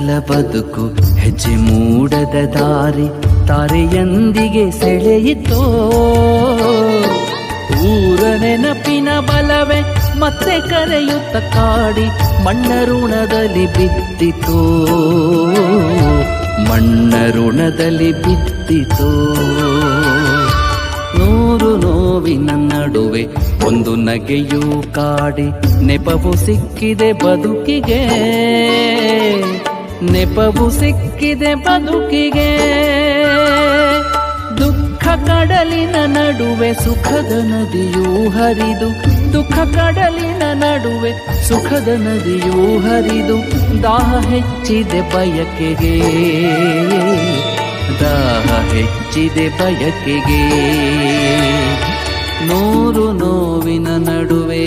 ಕತ್ತಲ ಬದುಕು ಹೆಜ್ಜೆ ಮೂಡದ ದಾರಿ ತಾರೆಯಂದಿಗೆ ಸೆಳೆಯಿತೋ. ಊರ ನೆನಪಿನ ಬಲವೇ ಮತ್ತೆ ಕರೆಯುತ್ತ ಕಾಡಿ ಮಣ್ಣ ಋಣದಲ್ಲಿ ಬಿದ್ದಿತೋ, ಮಣ್ಣ ಋಣದಲ್ಲಿ ಬಿದ್ದಿತೋ. ನೂರು ನೋವಿನ ನಡುವೆ ಒಂದು ನಗೆಯೂ ಕಾಡಿ ನೆಪವು ಸಿಕ್ಕಿದೆ ಬದುಕಿಗೆ, ನೆಪವು ಸಿಕ್ಕಿದೆ ಬದುಕಿಗೆ. ದುಃಖ ಕಡಲಿನ ನಡುವೆ ಸುಖದ ನದಿಯೂ ಹರಿದು, ದುಃಖ ಕಡಲಿನ ನಡುವೆ ಸುಖದ ನದಿಯೂ ಹರಿದು ದಾಹ ಹೆಚ್ಚಿದೆ ಬಯಕೆಗೆ, ದಾಹ ಹೆಚ್ಚಿದೆ ಬಯಕೆಗೆ. ನೂರು ನೋವಿನ ನಡುವೆ